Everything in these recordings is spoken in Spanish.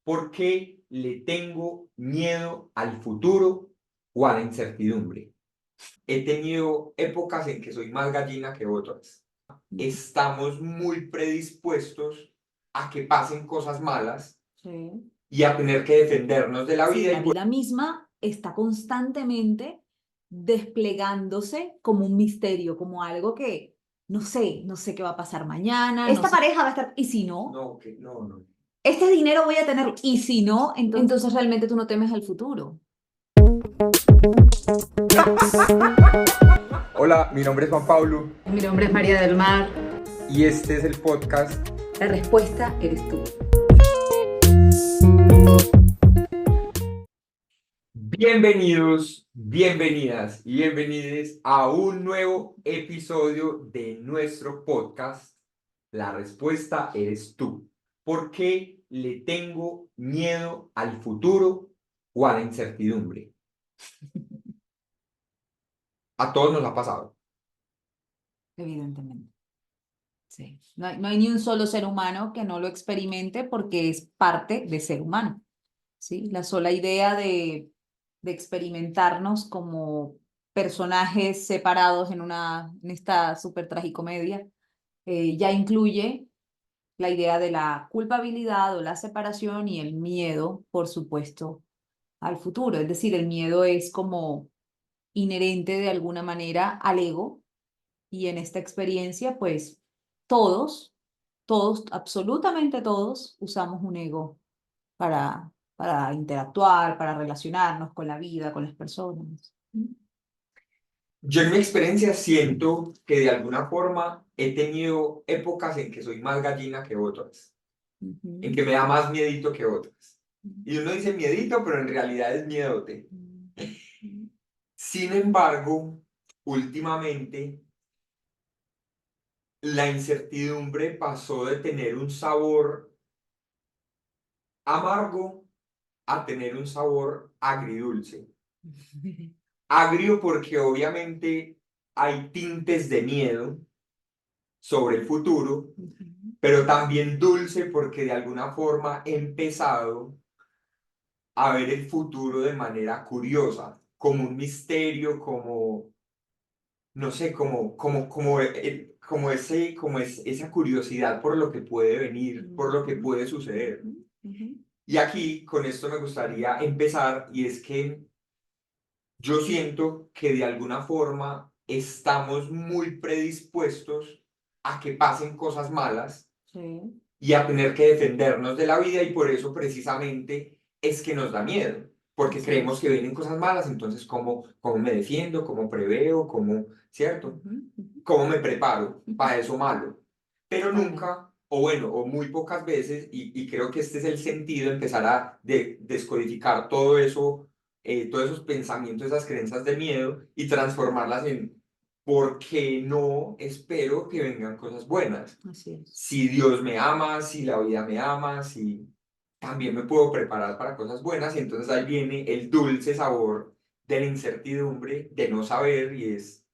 ¿Por qué le tengo miedo al futuro o a la incertidumbre? He tenido épocas en que soy más gallina que otras. Estamos muy predispuestos a que pasen cosas malas Sí. y a tener que defendernos de la Sí, vida. la vida misma está constantemente desplegándose como un misterio, como algo que no sé qué va a pasar mañana, esta pareja va a estar, y si no, No. este dinero voy a tener, y si no, entonces realmente tú no temes el futuro. Hola, mi nombre es Juan Pablo Mi nombre es María del Mar. y este es el podcast. La respuesta eres tú. Bienvenidos, bienvenidas y bienvenidos a un nuevo episodio de nuestro podcast. La respuesta eres tú. ¿Por qué le tengo miedo al futuro o a la incertidumbre? A todos nos ha pasado. Evidentemente. Sí. No hay ni un solo ser humano que no lo experimente porque es parte de ser humano. ¿Sí? La sola idea de experimentarnos como personajes separados en esta súper tragicomedia ya incluye la idea de la culpabilidad o la separación y el miedo, por supuesto, al futuro. Es decir, el miedo es como inherente de alguna manera al ego y en esta experiencia, pues todos, absolutamente todos, usamos un ego para interactuar, para relacionarnos con la vida, con las personas. Yo en mi experiencia siento que de alguna forma he tenido épocas en que soy más gallina que otras, en que me da más miedito que otras. Y uno dice miedito, pero en realidad es miedote. Sin embargo, últimamente la incertidumbre pasó de tener un sabor amargo a tener un sabor agridulce. Agrio porque obviamente hay tintes de miedo sobre el futuro, pero también dulce porque de alguna forma he empezado a ver el futuro de manera curiosa, como un misterio, como, no sé, como esa curiosidad por lo que puede venir, por lo que puede suceder. Y aquí con esto me gustaría empezar, y es que yo siento que de alguna forma estamos muy predispuestos a que pasen cosas malas Sí. y a tener que defendernos de la vida, y por eso precisamente es que nos da miedo, porque Así creemos es. que vienen cosas malas. Entonces ¿cómo me defiendo? ¿Cómo preveo? ¿Cierto? ¿Cómo me preparo para eso malo? Pero Totalmente. nunca, o bueno, o muy pocas veces, y creo que este es el sentido, empezar a descodificar todo eso, todos esos pensamientos, esas creencias de miedo, y transformarlas en ¿por qué no espero que vengan cosas buenas? Así es. Si Dios me ama, si la vida me ama, si también me puedo preparar para cosas buenas. Y entonces ahí viene el dulce sabor de la incertidumbre, de no saber, y es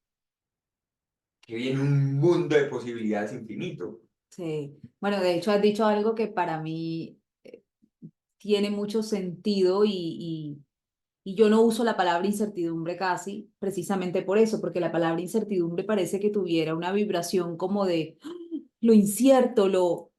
que viene un mundo de posibilidades infinito. Sí. Bueno, de hecho has dicho algo que para mí tiene mucho sentido y yo no uso la palabra incertidumbre casi, precisamente por eso, porque la palabra incertidumbre parece que tuviera una vibración como de lo incierto, lo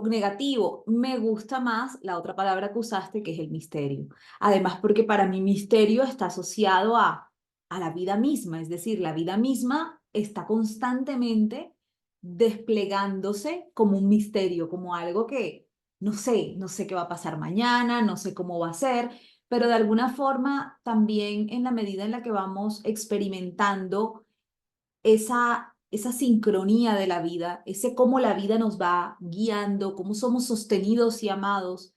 negativo. Me gusta más la otra palabra que usaste, que es el misterio. Además, porque para mí misterio está asociado a la vida misma, es decir, la vida misma está constantemente desplegándose como un misterio, como algo que no sé qué va a pasar mañana, no sé cómo va a ser, pero de alguna forma también en la medida en la que vamos experimentando esa sincronía de la vida, ese cómo la vida nos va guiando, cómo somos sostenidos y amados,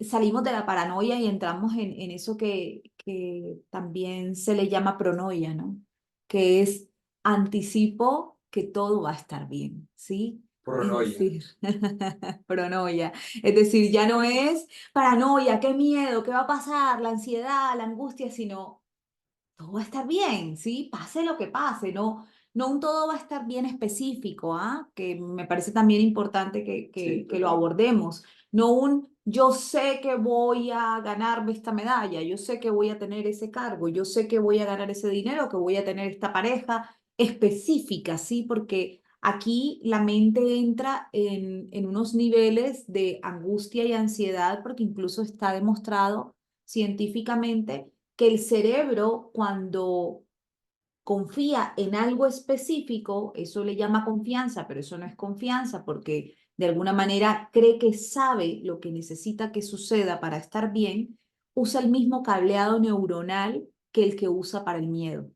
salimos de la paranoia y entramos en eso que también se le llama pronoia, ¿no? Que es anticipo que todo va a estar bien, ¿sí? Es Pronoia. decir, pronoia. Es decir, ya no es paranoia, qué miedo, qué va a pasar, la ansiedad, la angustia, sino todo va a estar bien, ¿sí? Pase lo que pase, no un todo va a estar bien específico, ¿ah? Que me parece también importante Sí, que lo total. abordemos. no un yo sé que voy a ganarme esta medalla, yo sé que voy a tener ese cargo, yo sé que voy a ganar ese dinero, que voy a tener esta pareja específica, ¿sí? Porque aquí la mente entra en unos niveles de angustia y ansiedad, porque incluso está demostrado científicamente que el cerebro cuando confía en algo específico, eso le llama confianza, pero eso no es confianza porque de alguna manera cree que sabe lo que necesita que suceda para estar bien, usa el mismo cableado neuronal que el que usa para el miedo.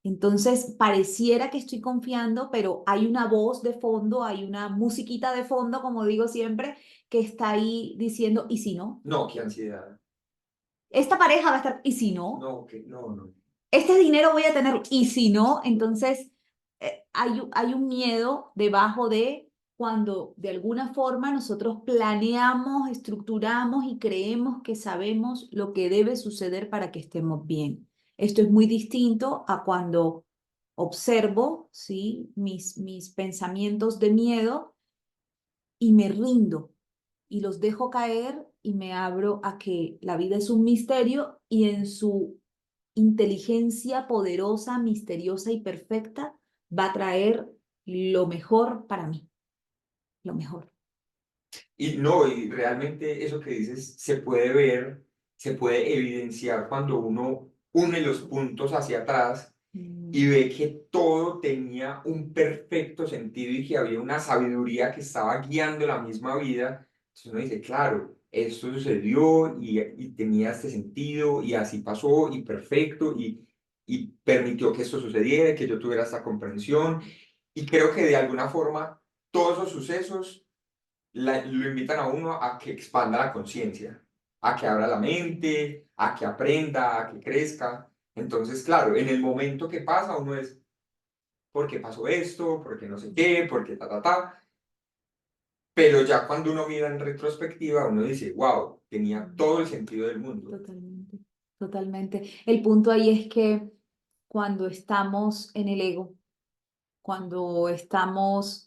Entonces, pareciera que estoy confiando, pero hay una voz de fondo, hay una musiquita de fondo, como digo siempre, que está ahí diciendo, ¿y si no? No, qué ansiedad. Esta pareja va a estar, ¿y si no? No, que no, no. Este dinero voy a tener, y si no, entonces hay un miedo debajo de cuando de alguna forma nosotros planeamos, estructuramos y creemos que sabemos lo que debe suceder para que estemos bien. Esto es muy distinto a cuando observo, ¿sí? mis pensamientos de miedo y me rindo y los dejo caer y me abro a que la vida es un misterio y en su inteligencia poderosa, misteriosa y perfecta va a traer lo mejor para mí, lo mejor. Y no, y realmente eso que dices se puede ver, se puede evidenciar cuando uno une los puntos hacia atrás y Mm, ve que todo tenía un perfecto sentido y que había una sabiduría que estaba guiando la misma vida. Entonces uno dice, claro, esto sucedió y tenía este sentido y así pasó y perfecto y permitió que esto sucediera, que yo tuviera esta comprensión. Y creo que de alguna forma todos esos sucesos lo invitan a uno a que expanda la conciencia, a que abra la mente, a que aprenda, a que crezca. Entonces, claro, en el momento que pasa, uno es, ¿por qué pasó esto? ¿Por qué no sé qué? ¿Por qué ta, ta, ta? Pero ya cuando uno mira en retrospectiva, uno dice, wow, tenía todo el sentido del mundo. totalmente, totalmente. El punto ahí es que cuando estamos en el ego, cuando estamos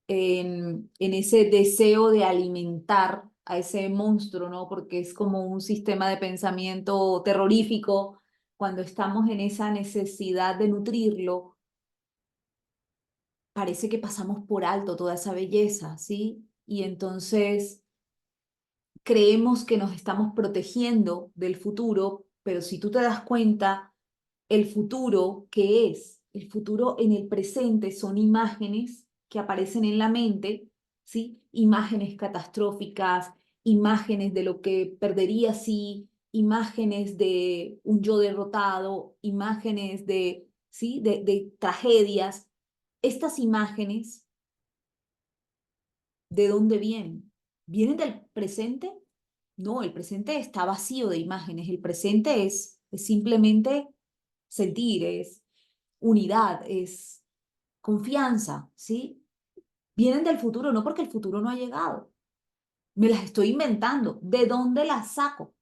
en ese deseo de alimentar a ese monstruo, ¿no? Porque es como un sistema de pensamiento terrorífico, cuando estamos en esa necesidad de nutrirlo, parece que pasamos por alto toda esa belleza, ¿sí? Y entonces creemos que nos estamos protegiendo del futuro, pero si tú te das cuenta, el futuro, ¿qué es? El futuro en el presente son imágenes que aparecen en la mente, ¿sí? Imágenes catastróficas, imágenes de lo que perdería si, imágenes de un yo derrotado, imágenes de, ¿sí? De tragedias. Estas imágenes, ¿de dónde vienen? ¿Vienen del presente? No, el presente está vacío de imágenes. El presente es simplemente sentir, es unidad, es confianza, ¿sí? Vienen del futuro, no porque el futuro no ha llegado. Me las estoy inventando. ¿De dónde las saco?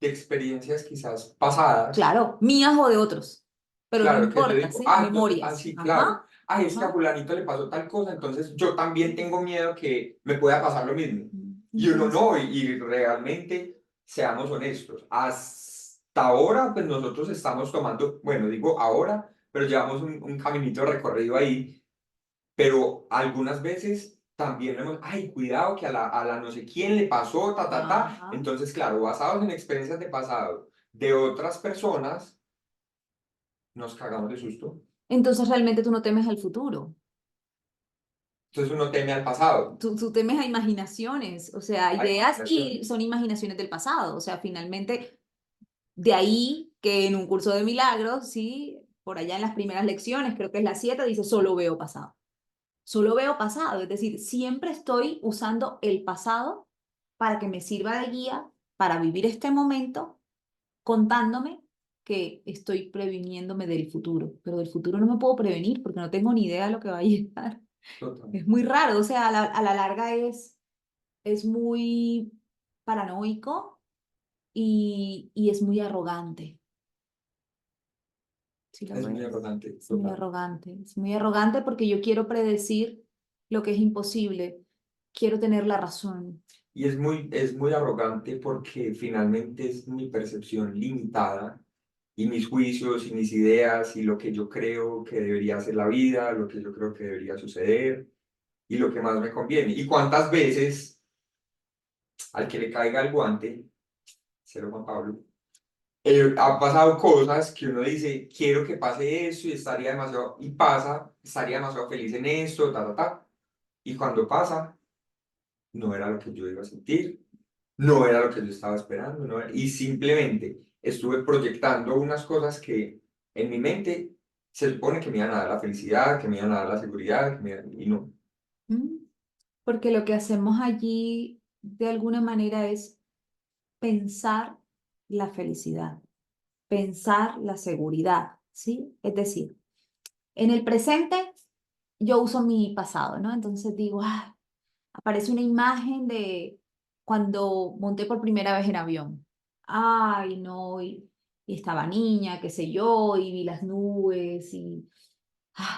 De experiencias quizás pasadas. Claro, mías o de otros. Pero no Claro, que yo importa, digo, ¿sí? ah, entonces, ah, Memorias. sí, claro. Ajá, Ah, es que a ajá. fulanito le pasó tal cosa, entonces yo también tengo miedo que me pueda pasar lo mismo. Y uno Entonces, no, y realmente, seamos honestos, hasta ahora, pues nosotros estamos tomando, bueno, digo ahora, pero llevamos un caminito recorrido ahí, pero algunas veces también hemos, ay, cuidado que a la no sé quién le pasó, ta, ta, ta. ajá. Entonces, claro, basados en experiencias de pasado de otras personas, nos cagamos de susto. Entonces realmente tú no temes al futuro. Entonces uno teme al pasado, Tú temes a imaginaciones, o sea, a la ideas y imaginación. son imaginaciones del pasado. O sea, finalmente, de ahí que en un curso de milagros, sí, por allá en las primeras lecciones, creo que es la 7, dice, solo veo pasado. Solo veo pasado, es decir, siempre estoy usando el pasado para que me sirva de guía para vivir este momento, contándome que estoy previniéndome del futuro, pero del futuro no me puedo prevenir porque no tengo ni idea de lo que va a llegar. Total. Es muy raro, o sea, a la larga es muy paranoico y es muy arrogante. ¿Sí lo Es muy ves? arrogante, Es muy total. arrogante. Es muy arrogante porque yo quiero predecir lo que es imposible. Quiero tener la razón. Y es muy arrogante porque finalmente es mi percepción limitada y mis juicios y mis ideas y lo que yo creo que debería ser la vida, lo que yo creo que debería suceder y lo que más me conviene. ¿Y cuántas veces al que le caiga el guante, cero Juan Pablo, ha pasado cosas que uno dice, quiero que pase eso y estaría demasiado, y pasa, estaría demasiado feliz en esto, ta, ta, ta. Y cuando pasa, no era lo que yo iba a sentir, no era lo que yo estaba esperando, y simplemente estuve proyectando unas cosas que en mi mente se supone que me iban a dar la felicidad, que me iban a dar la seguridad, y no. ¿Mm? Porque lo que hacemos allí de alguna manera es pensar la felicidad, pensar la seguridad, ¿sí? Es decir, en el presente yo uso mi pasado, ¿no? Entonces digo, ah, aparece una imagen de cuando monté por primera vez en avión. Ay, no, y estaba niña, qué sé yo, y vi las nubes y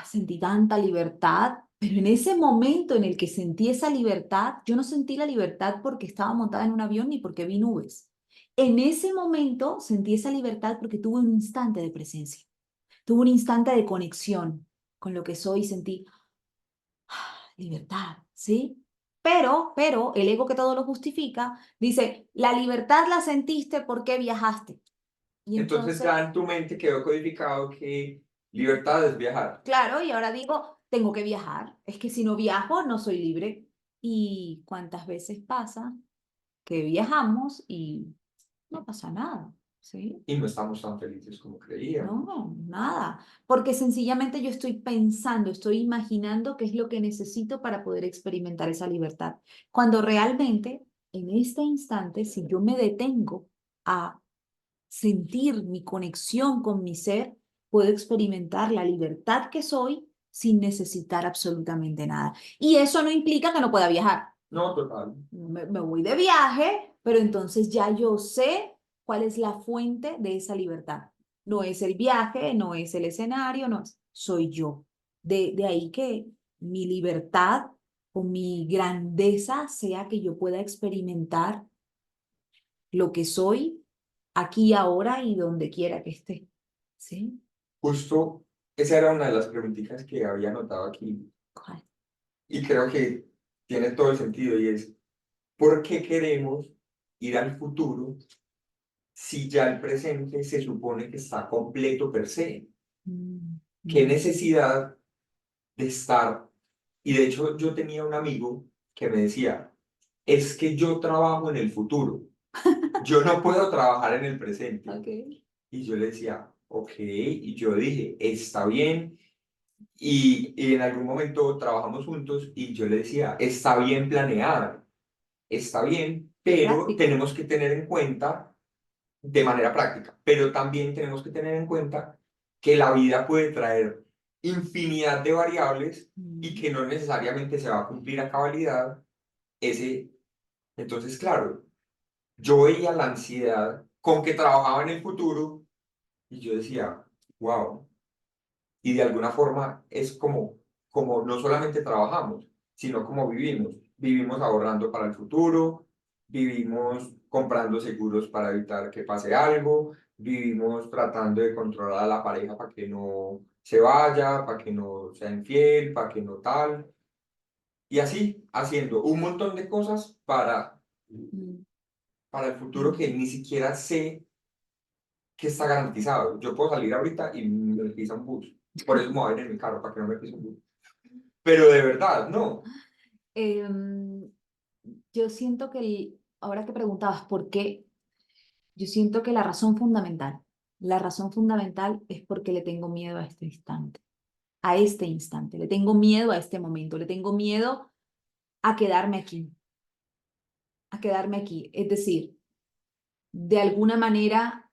sentí tanta libertad, pero en ese momento en el que sentí esa libertad, yo no sentí la libertad porque estaba montada en un avión ni porque vi nubes. En ese momento sentí esa libertad porque tuve un instante de presencia, tuve un instante de conexión con lo que soy y sentí libertad, ¿sí? Pero el ego que todo lo justifica dice, la libertad la sentiste porque viajaste. Y Entonces ya entonces, en tu mente quedó codificado que libertad es viajar. claro, y ahora digo, tengo que viajar. Es que si no viajo, no soy libre. ¿Y cuántas veces pasa que viajamos y no pasa nada? ¿Sí? Y no estamos tan felices como creíamos. No, nada. Porque sencillamente yo estoy pensando, estoy imaginando qué es lo que necesito para poder experimentar esa libertad. Cuando realmente, en este instante, si yo me detengo a sentir mi conexión con mi ser, puedo experimentar la libertad que soy sin necesitar absolutamente nada. Y eso no implica que no pueda viajar. No, total. Me voy de viaje, pero entonces ya yo sé cuál es la fuente de esa libertad. No es el viaje, no es el escenario, no es, soy yo. De ahí que mi libertad o mi grandeza sea que yo pueda experimentar lo que soy aquí, ahora y donde quiera que esté. ¿Sí? Justo esa era una de las preguntitas que había anotado aquí ¿Cuál? y creo que tiene todo el sentido y es, ¿por qué queremos ir al futuro si ya el presente se supone que está completo per se? Mm, ¿Qué mm. necesidad de estar? Y de hecho yo tenía un amigo que me decía, es que yo trabajo en el futuro, yo no puedo trabajar en el presente. Ok. Y yo le decía, ok, y yo dije, está bien. Y en algún momento trabajamos juntos y yo le decía, está bien planear, está bien, Qué pero práctico. tenemos que tener en cuenta de manera práctica, pero también tenemos que tener en cuenta que la vida puede traer infinidad de variables y Mm, que no necesariamente se va a cumplir a cabalidad ese. Entonces, claro, yo veía la ansiedad con que trabajaba en el futuro y yo decía, wow. Y de alguna forma es como no solamente trabajamos, sino como vivimos. Vivimos ahorrando para el futuro, vivimos comprando seguros para evitar que pase algo, vivimos tratando de controlar a la pareja para que no se vaya, para que no sea infiel, para que no tal. Y así, haciendo un montón de cosas mm, para el futuro mm. que ni siquiera sé que está garantizado. Yo puedo salir ahorita y me pisa un bus. Por eso me voy a ir en mi carro, para que no me pise un bus. Pero de verdad, no. Em, yo siento que ahora que preguntabas por qué, yo siento que la razón fundamental es porque le tengo miedo a este instante, le tengo miedo a este momento, le tengo miedo a quedarme aquí, a quedarme aquí. Es decir, de alguna manera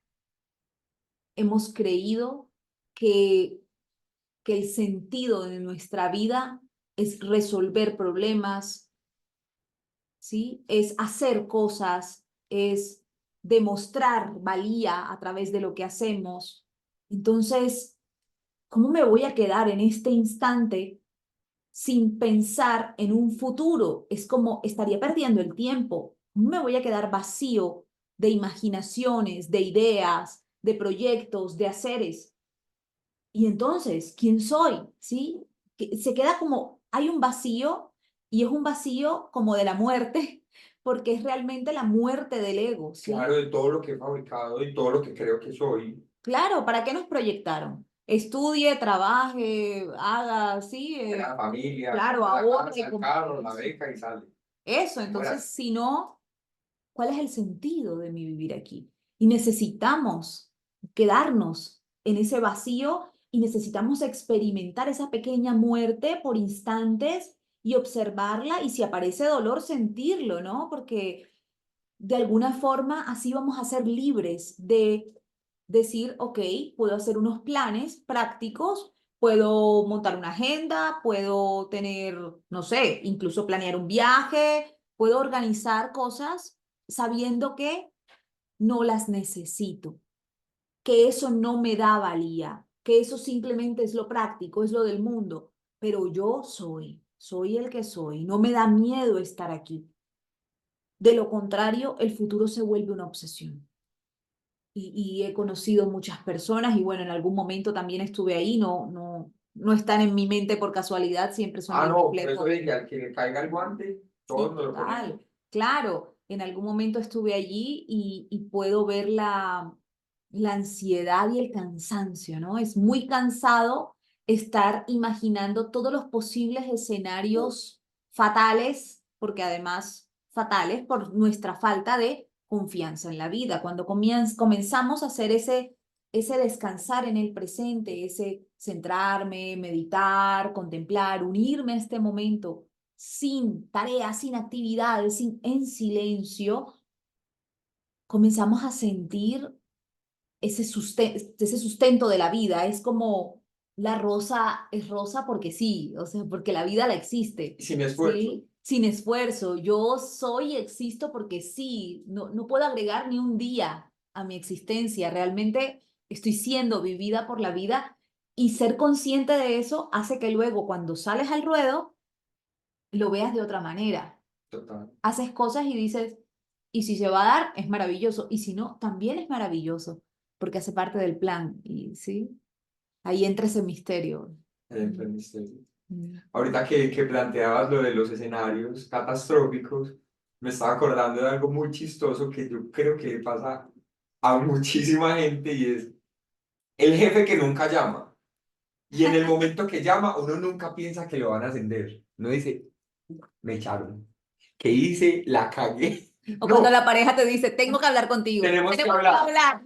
hemos creído que, que el sentido de nuestra vida es resolver problemas, ¿sí? Es hacer cosas, es demostrar valía a través de lo que hacemos. Entonces, ¿cómo me voy a quedar en este instante sin pensar en un futuro. Es como estaría perdiendo el tiempo. Me voy a quedar vacío de imaginaciones, de ideas, de proyectos, de haceres. Y entonces, ¿quién soy? ¿Sí? Que se queda como, hay un vacío y es un vacío como de la muerte, porque es realmente la muerte del ego, Claro, ¿sí? de todo lo que he fabricado y todo lo que creo que soy. Claro, ¿para qué nos proyectaron? Estudie, trabaje, haga, sí, La familia, claro, compra la ahorre, casa, el carro, la beca y sale. eso, entonces, Muérase. si no, ¿cuál es el sentido de mi vivir aquí? Y necesitamos quedarnos en ese vacío y necesitamos experimentar esa pequeña muerte por instantes y observarla y si aparece dolor, sentirlo, ¿no? Porque de alguna forma así vamos a ser libres de decir, ok, puedo hacer unos planes prácticos, puedo montar una agenda, puedo tener, no sé, incluso planear un viaje, puedo organizar cosas sabiendo que no las necesito, que eso no me da valía, que eso simplemente es lo práctico, es lo del mundo, pero yo soy el que soy, no me da miedo estar aquí. De lo contrario, el futuro se vuelve una obsesión. Y he conocido muchas personas y bueno, en algún momento también estuve ahí, no están en mi mente por casualidad, siempre son Ah, el no, por eso reflejo dije, de, al que le caiga el guante, sí, todos nos lo total, ponemos. claro, en algún momento estuve allí y puedo ver la ansiedad y el cansancio, ¿no? Es muy cansado estar imaginando todos los posibles escenarios fatales, porque además fatales por nuestra falta de confianza en la vida. Cuando comenzamos a hacer ese descansar en el presente, ese centrarme, meditar, contemplar, unirme a este momento sin tareas, sin actividades, en silencio, comenzamos a sentir ese sustento de la vida. Es como la rosa es rosa porque sí, o sea, porque la vida la existe, Sin esfuerzo. ¿sí? Sin esfuerzo. Yo soy y existo porque sí, no puedo agregar ni un día a mi existencia. Realmente estoy siendo vivida por la vida y ser consciente de eso hace que luego cuando sales al ruedo lo veas de otra manera. Total. Haces cosas y dices, y si se va a dar, es maravilloso, y si no, también es maravilloso, porque hace parte del plan, y sí, ahí entra ese misterio. Dentro Mm, del misterio. mm. Ahorita que planteabas lo de los escenarios catastróficos, me estaba acordando de algo muy chistoso que yo creo que le pasa a muchísima gente y es el jefe que nunca llama. Y en el momento que llama, uno nunca piensa que lo van a ascender. Uno dice, me echaron. ¿Qué hice? La cagué. O cuando No, la pareja te dice, tengo que hablar contigo, tenemos que tenemos que hablar. hablar.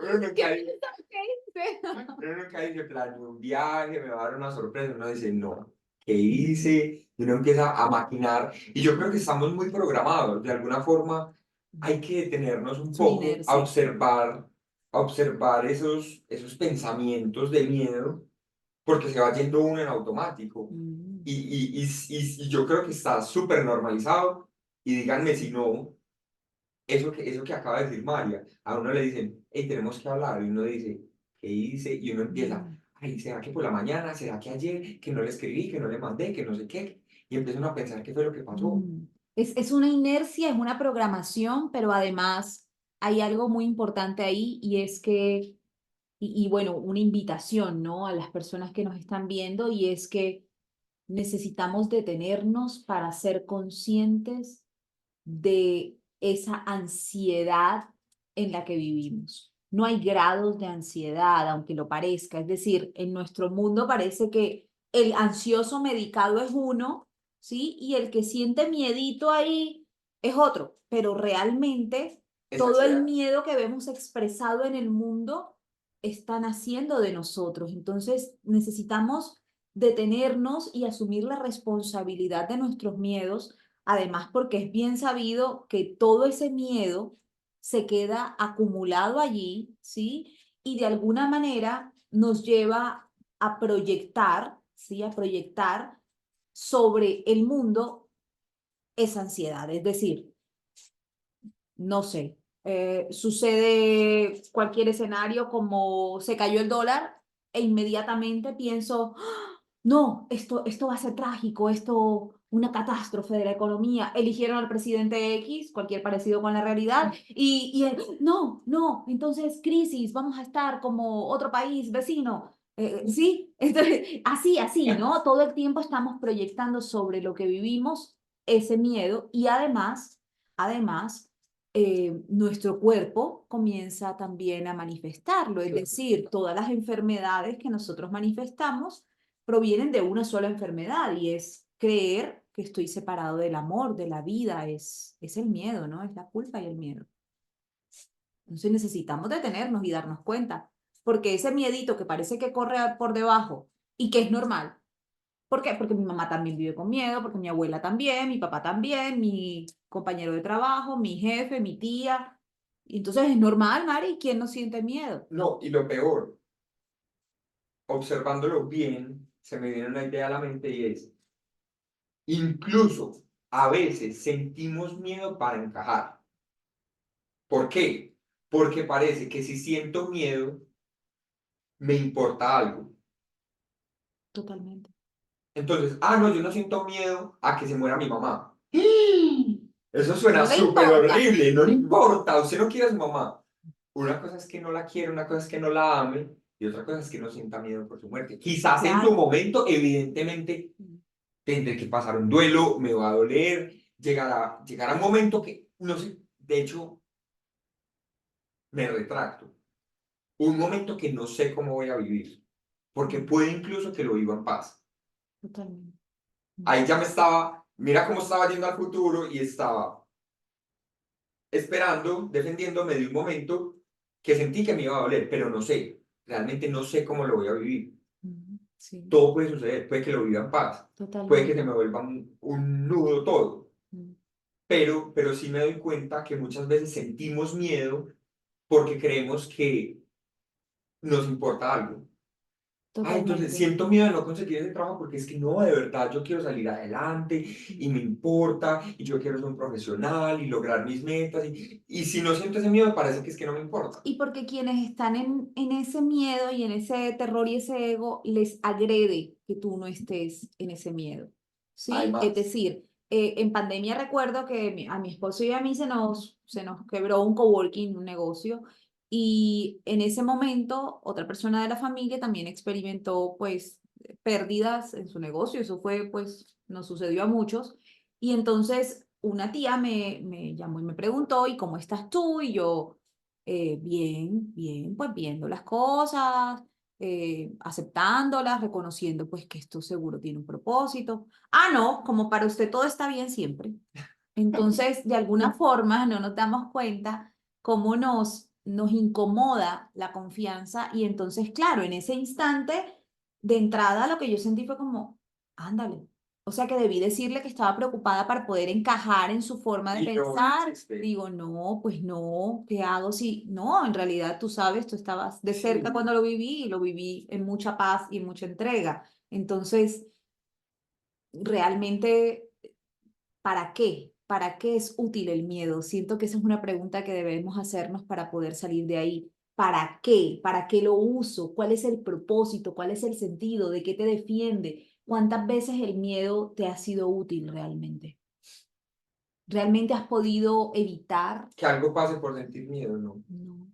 Uno ¿Qué nunca dice, piensas que hice? uno nunca dice, planeo un viaje, me va a dar una sorpresa. Uno dice, no, ¿qué hice? Y uno empieza a maquinar. Y yo creo que estamos muy programados. De alguna forma, hay que detenernos un Es una poco inercia. a observar esos pensamientos de miedo, porque se va yendo uno en automático. Mm, Y yo creo que está súper normalizado. Y díganme si no, eso que acaba de decir María, a uno le dicen, hey, tenemos que hablar, y uno dice, ¿qué hice? Y uno empieza, mm, ay, ¿será que por la mañana? ¿Será que ayer? Que no le escribí, que no le mandé, que no sé qué. Y empiezan a pensar qué fue lo que pasó. mm. Es una inercia, es una programación, pero además hay algo muy importante ahí y es que bueno, una invitación, ¿no? A las personas que nos están viendo y es que necesitamos detenernos para ser conscientes de esa ansiedad en la que vivimos. No hay grados de ansiedad, aunque lo parezca. Es decir, en nuestro mundo parece que el ansioso medicado es uno, ¿sí? Y el que siente miedito ahí es otro. Pero realmente Esa todo el ansiedad. miedo que vemos expresado en el mundo está naciendo de nosotros. Entonces necesitamos detenernos y asumir la responsabilidad de nuestros miedos. Además, porque es bien sabido que todo ese miedo se queda acumulado allí, ¿sí? Y de alguna manera nos lleva a proyectar, ¿sí? A proyectar sobre el mundo esa ansiedad. Es decir, no sé, sucede cualquier escenario como se cayó el dólar e inmediatamente pienso, no, esto va a ser trágico, esto, una catástrofe de la economía, eligieron al presidente X, cualquier parecido con la realidad, no, no, entonces crisis, vamos a estar como otro país vecino. Sí, entonces, así, ¿no? Todo el tiempo estamos proyectando sobre lo que vivimos ese miedo y además, nuestro cuerpo comienza también a manifestarlo, es decir, todas las enfermedades que nosotros manifestamos provienen de una sola enfermedad y es creer que estoy separado del amor, de la vida, es el miedo, ¿no? Es la culpa y el miedo. Entonces necesitamos detenernos y darnos cuenta, porque ese miedito que parece que corre por debajo y que es normal. ¿Por qué? Porque mi mamá también vive con miedo, porque mi abuela también, mi papá también, mi compañero de trabajo, mi jefe, mi tía. Y entonces es normal, Mari, ¿quién no siente miedo? No, y lo peor, observándolo bien, se me viene una idea a la mente y es, incluso a veces sentimos miedo para encajar. ¿Por qué? Porque parece que si siento miedo, me importa algo. Totalmente. Entonces, ah, no, yo no siento miedo a que se muera mi mamá. ¡Ah! Eso suena No le súper importa. horrible, no le importa, usted no quiere a su mamá. Una cosa es que no la quiere, una cosa es que no la ame y otra cosa es que no sienta miedo por su muerte. Quizás en su Claro. momento, evidentemente, tendré que pasar un duelo, me va a doler, llegará un momento que, no sé, de hecho, me retracto. Un momento que no sé cómo voy a vivir, porque puede incluso que lo viva en paz. Totalmente. Ahí ya me estaba, mira cómo estaba yendo al futuro y estaba esperando, defendiéndome de un momento que sentí que me iba a doler, pero no sé, realmente no sé cómo lo voy a vivir. Sí, Todo puede suceder, puede que lo viva en paz, puede que se totalmente. me vuelva un nudo todo, pero sí me doy cuenta que muchas veces sentimos miedo porque creemos que nos importa algo. Ah, entonces Totalmente. siento miedo de no conseguir ese trabajo porque es que no, de verdad, yo quiero salir adelante y me importa y yo quiero ser un profesional y lograr mis metas y si no siento ese miedo me parece que es que no me importa. Y porque quienes están en ese miedo y en ese terror y ese ego, les agrede que tú no estés en ese miedo. ¿Sí? Es Además, decir, en pandemia recuerdo que a mi esposo y a mí se nos quebró un coworking, un negocio, y en ese momento otra persona de la familia también experimentó pues pérdidas en su negocio. Eso fue pues, nos sucedió a muchos. Y entonces una tía me llamó y me preguntó, ¿y cómo estás tú? Y yo bien, bien, pues viendo las cosas, aceptándolas, reconociendo pues que esto seguro tiene un propósito. Ah, no, como para usted todo está bien siempre. Entonces, de alguna forma no nos damos cuenta cómo nos incomoda la confianza y entonces, claro, en ese instante, de entrada lo que yo sentí fue como, ándale. O sea que debí decirle que estaba preocupada para poder encajar en su forma de y no lo pensar. hiciste. Digo, no, pues no, ¿qué hago si no? En realidad, tú sabes, tú estabas de cerca Sí, cuando lo viví y lo viví en mucha paz y en mucha entrega. Entonces, realmente, ¿para qué? ¿Para qué es útil el miedo? Siento que esa es una pregunta que debemos hacernos para poder salir de ahí. ¿Para qué? ¿Para qué lo uso? ¿Cuál es el propósito? ¿Cuál es el sentido? ¿De qué te defiende? ¿Cuántas veces el miedo te ha sido útil realmente? ¿Realmente has podido evitar? que algo pase por sentir miedo, ¿no? No.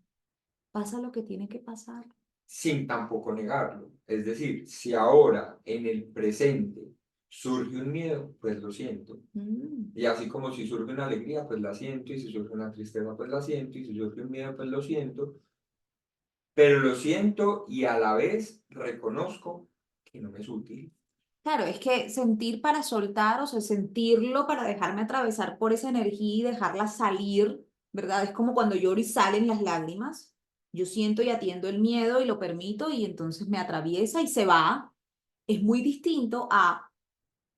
Pasa lo que tiene que pasar. Sin tampoco negarlo. Es decir, si ahora en el presente surge un miedo, pues lo siento. Mm, Y así como si surge una alegría, pues la siento, y si surge una tristeza, pues la siento, y si surge un miedo, pues lo siento, pero lo siento y a la vez reconozco que no me es útil. Claro, es que sentir para soltar, o sea, sentirlo para dejarme atravesar por esa energía y dejarla salir, ¿verdad? Es como cuando lloro y salen las lágrimas. Yo siento y atiendo el miedo y lo permito y entonces me atraviesa y se va. Es muy distinto a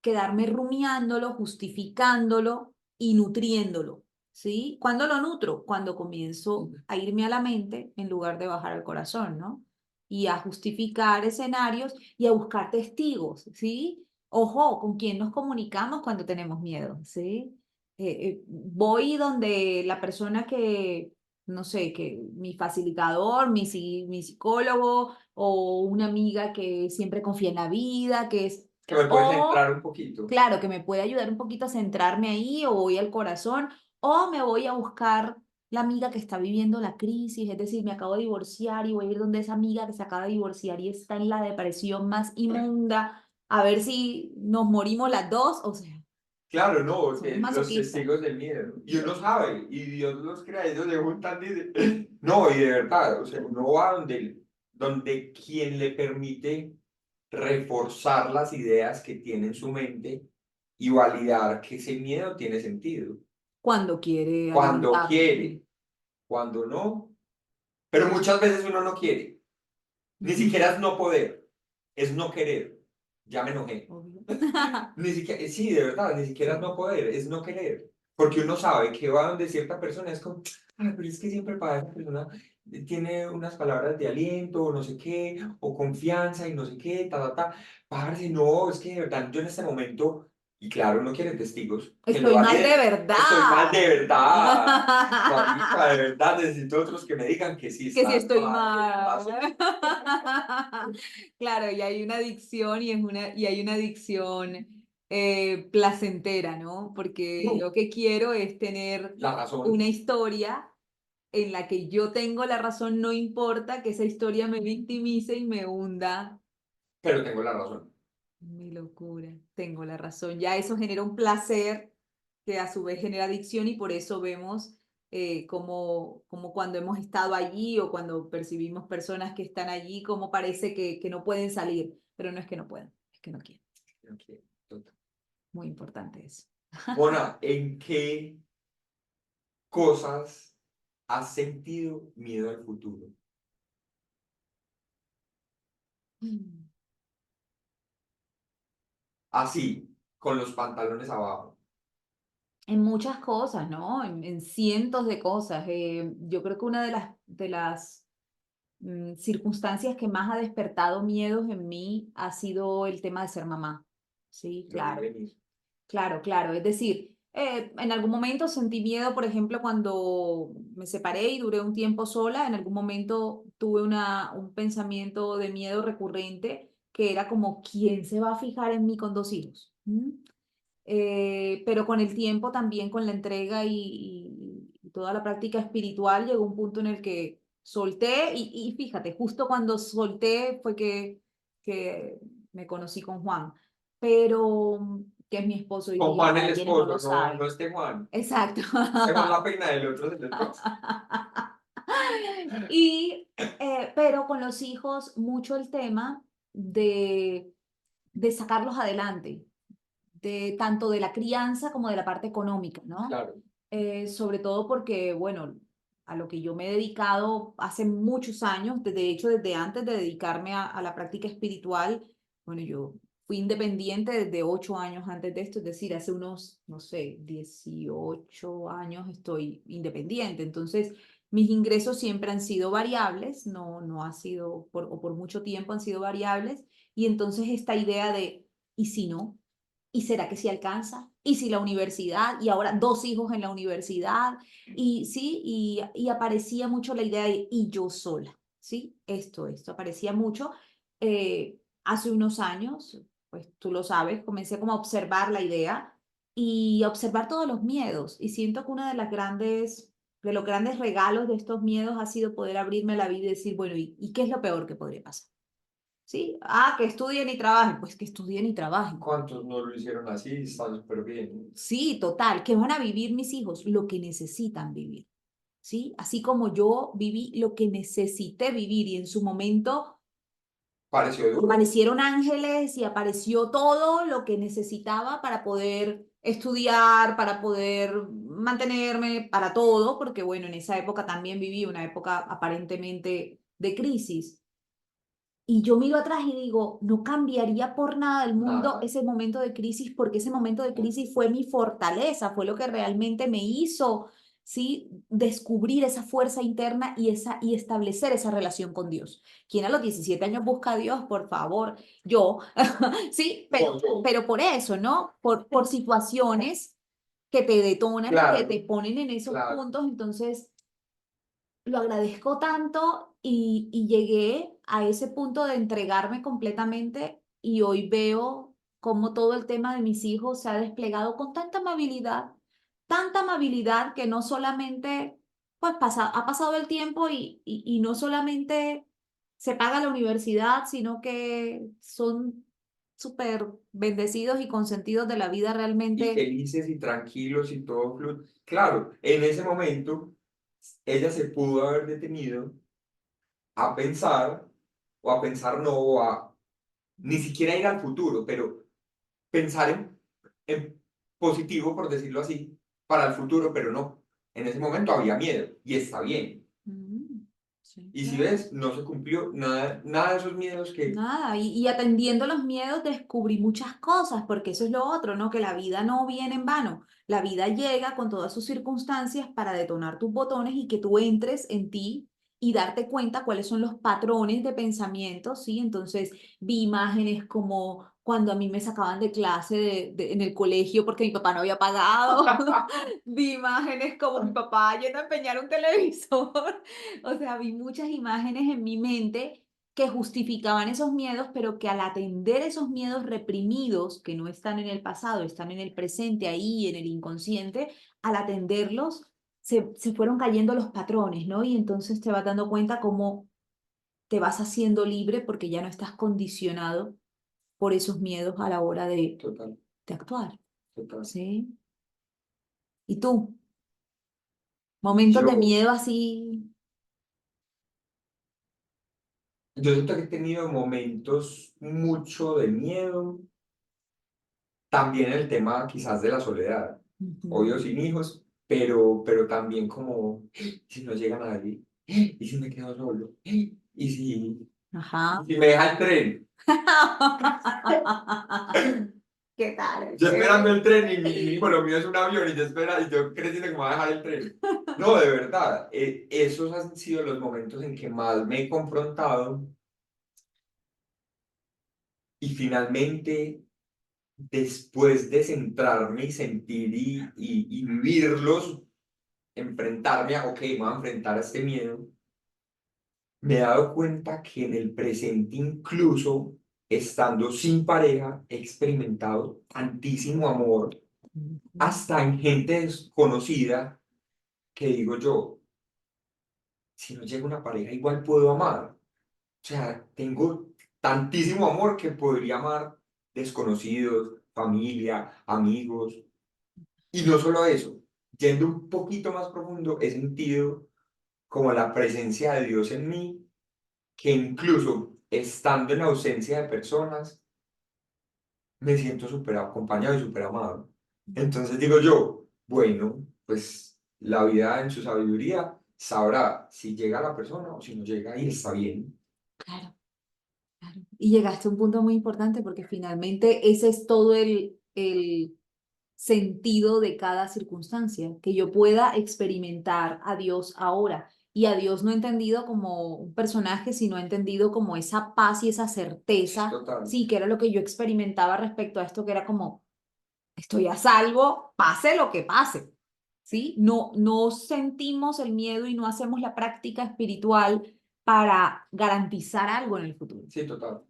quedarme rumiándolo, justificándolo y nutriéndolo, ¿sí? ¿Cuándo lo nutro? Cuando comienzo a irme a la mente en lugar de bajar al corazón, ¿no? Y a justificar escenarios y a buscar testigos, ¿sí? Ojo, ¿con quién nos comunicamos cuando tenemos miedo? ¿Sí? Voy donde la persona que no sé, que mi facilitador, mi psicólogo o una amiga que siempre confía en la vida, que es, Que me puedes o entrar un poquito. claro, que me puede ayudar un poquito a centrarme ahí o voy al corazón o me voy a buscar la amiga que está viviendo la crisis, es decir, me acabo de divorciar y voy a ir donde esa amiga que se acaba de divorciar y está en la depresión más inmunda, a ver si nos morimos las dos, o sea, Claro, no, somos los masoquistas. testigos del miedo. Y uno sabe, y Dios los crea, ellos se juntan y no, y de verdad, o sea, uno va donde quien le permite reforzar las ideas que tiene en su mente y validar que ese miedo tiene sentido. Cuando quiere Cuando alimentarlo. quiere, cuando no, pero muchas veces uno no quiere. Ni siquiera es no poder, es no querer. Ya me enojé. Obvio. Ni siquiera, sí, de verdad, ni siquiera es no poder, es no querer. Porque uno sabe que va donde cierta persona es como, ay, pero es que siempre para esa persona tiene unas palabras de aliento, o no sé qué, o confianza y no sé qué, Parce, no, es que de verdad yo en este momento, y claro, uno quiere testigos que lo Estoy mal de validen. Estoy mal de verdad. verdad. Marica, de verdad, necesito otros que me digan que sí Que sí estás estoy mal, que mal. estás. Claro, y hay una adicción y hay una adicción placentera, ¿no? Porque yo que quiero es tener La razón, una historia en la que yo tengo la razón, no importa que esa historia me victimice y me hunda. pero tengo la razón. Mi locura, tengo la razón. Ya eso genera un placer que a su vez genera adicción y por eso vemos como cuando hemos estado allí o cuando percibimos personas que están allí, como parece que no pueden salir, pero no es que no puedan, es que no quieren. Ok, total. Muy importante eso. Mona, ¿en qué cosas has sentido miedo al futuro? Mm. Así, con los pantalones abajo. En muchas cosas, ¿no? En cientos de cosas. Yo creo que una de las circunstancias que más ha despertado miedos en mí ha sido el tema de ser mamá. Sí, Lo vi claro, venir. claro, claro. Es decir, en algún momento sentí miedo, por ejemplo, cuando me separé y duré un tiempo sola, en algún momento tuve un pensamiento de miedo recurrente que era como, ¿quién se va a fijar en mí con dos hijos? Pero con el tiempo también, con la entrega y toda la práctica espiritual, llegó un punto en el que solté y fíjate, justo cuando solté fue que me conocí con Juan, pero que es mi esposo hoy Con día, Juan el para quienes no lo esposo, no, no saben. este Juan. Exacto. Este Juan la peina del otro es el esposo. Y, pero con los hijos, mucho el tema de sacarlos adelante de tanto de la crianza como de la parte económica, ¿no? Claro. Sobre todo porque, bueno, a lo que yo me he dedicado hace muchos años, de hecho desde antes de dedicarme a la práctica espiritual, bueno, yo fui independiente desde 8 años antes de esto, es decir, hace unos, no sé, 18 años estoy independiente, entonces mis ingresos siempre han sido variables, no ha sido, o por mucho tiempo han sido variables, y entonces esta idea de, ¿y si no? ¿Y será que sí alcanza? ¿Y si la universidad? Y ahora dos hijos en la universidad. Y sí, y aparecía mucho la idea de, y yo sola, ¿sí? Esto aparecía mucho. Hace unos años, pues tú lo sabes, comencé como a observar la idea y a observar todos los miedos. Y siento que una de los grandes regalos de estos miedos ha sido poder abrirme a la vida y decir, bueno, ¿y qué es lo peor que podría pasar? ¿Sí? Ah, que estudien y trabajen, pues que estudien y trabajen. ¿Cuántos no lo hicieron así? Está súper bien. Sí, total, que van a vivir mis hijos lo que necesitan vivir, ¿sí? Así como yo viví lo que necesité vivir y en su momento Pareció duro. aparecieron ángeles y apareció todo lo que necesitaba para poder estudiar, para poder mantenerme, para todo, porque bueno, en esa época también viví una época aparentemente de crisis. Y yo miro atrás y digo, no cambiaría por nada del mundo Nada. ese momento de crisis, porque ese momento de crisis fue mi fortaleza, fue lo que realmente me hizo, ¿sí? Descubrir esa fuerza interna y establecer esa relación con Dios. ¿Quién a los 17 años busca a Dios? Por favor, yo, sí, No, yo. pero por eso, ¿no? Por situaciones que te detonan y que Claro, te ponen en esos claro. puntos, entonces lo agradezco tanto y llegué a ese punto de entregarme completamente y hoy veo cómo todo el tema de mis hijos se ha desplegado con tanta amabilidad que no solamente, pues ha pasado el tiempo y no solamente se paga la universidad, sino que son súper bendecidos y consentidos de la vida Y realmente. felices y tranquilos y todo fluye. Claro, en ese momento ella se pudo haber detenido a pensar, o a pensar no, o a ni siquiera ir al futuro, pero pensar en positivo, por decirlo así, para el futuro, pero no. En ese momento había miedo y está bien. Sí, Y si claro. ves, no se cumplió nada, nada de esos miedos que... Nada, y atendiendo los miedos descubrí muchas cosas, porque eso es lo otro, ¿no? Que la vida no viene en vano. La vida llega con todas sus circunstancias para detonar tus botones y que tú entres en ti y darte cuenta cuáles son los patrones de pensamiento, ¿sí? Entonces vi imágenes como cuando a mí me sacaban de clase en el colegio porque mi papá no había pagado. Vi imágenes como mi papá yendo a empeñar un televisor. O sea, vi muchas imágenes en mi mente que justificaban esos miedos, pero que al atender esos miedos reprimidos, que no están en el pasado, están en el presente, ahí en el inconsciente, al atenderlos, se fueron cayendo los patrones, ¿no? Y entonces te vas dando cuenta cómo te vas haciendo libre porque ya no estás condicionado por esos miedos a la hora Total, de actuar, total. ¿sí? ¿Y tú? Momentos de Yo, miedo así. yo siento que he tenido momentos mucho de miedo, también el tema quizás de la soledad, obvio Ujú. sin hijos, pero también como, si no llega nadie, y si me quedo solo, y Ajá. si me deja el tren, ¿Qué tal? yo esperando el tren y mi hijo, lo mío es un avión y yo espera, y yo creyendo que me va a dejar el tren. No, de verdad, esos han sido los momentos en que más me he confrontado y finalmente, después de centrarme y sentir y vivirlos, enfrentarme a, ok, me voy a enfrentar a este miedo, me he dado cuenta que en el presente, incluso estando sin pareja, he experimentado tantísimo amor, Ujú. hasta en gente desconocida, que digo yo, si no llega una pareja, igual puedo amar. O sea, tengo tantísimo amor que podría amar desconocidos, familia, amigos. Y no solo eso, yendo un poquito más profundo, he sentido como la presencia de Dios en mí, que incluso estando en ausencia de personas, me siento súper acompañado y súper amado. Entonces digo yo, bueno, pues la vida en su sabiduría sabrá si llega la persona o si no llega y está bien. Claro. Claro. Y llegaste a un punto muy importante porque finalmente ese es todo el sentido de cada circunstancia, que yo pueda experimentar a Dios ahora. Y a Dios no entendido como un personaje, sino entendido como esa paz y esa certeza, Total. sí, que era lo que yo experimentaba respecto a esto, que era como, estoy a salvo, pase lo que pase. ¿Sí? No, no sentimos el miedo y no hacemos la práctica espiritual para garantizar algo en el futuro, Sí, total.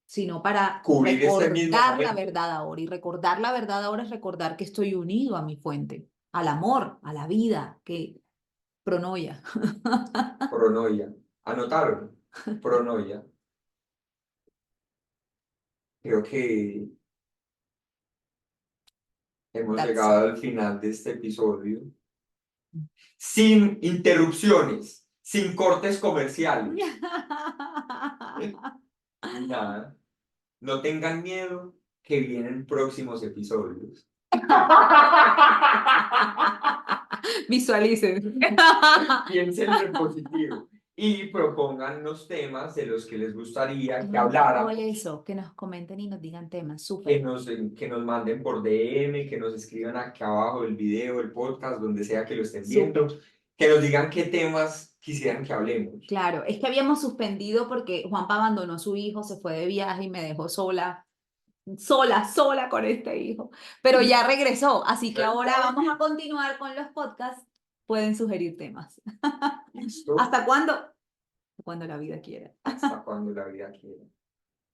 sino para Cubrir ese mismo recordar la momento. verdad ahora. Y recordar la verdad ahora es recordar que estoy unido a mi fuente, al amor, a la vida, que pronoia. Pronoia. Anotaron. Pronoia. Creo que hemos That's llegado all. al final de este episodio. Sin interrupciones, sin cortes comerciales, ni nada. No tengan miedo que vienen próximos episodios. Visualicen. Piénsenlo en positivo y propongan los temas de los que les gustaría que O habláramos, eso, que nos comenten y nos digan temas, que súper. nos manden por DM, que nos escriban aquí abajo del video, el podcast, donde sea que lo estén viendo, Súper. que nos digan qué temas quisieran que hablemos. Claro, es que habíamos suspendido porque Juanpa abandonó a su hijo, se fue de viaje y me dejó sola con este hijo. Pero ya regresó, así que ahora vamos a continuar con los podcasts pueden sugerir temas. ¿Listo? ¿Hasta cuándo? Cuando la vida quiera. Hasta cuando la vida quiera.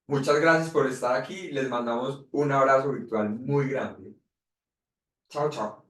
Muchas gracias por estar aquí. Les mandamos un abrazo virtual muy grande. Chao, chao.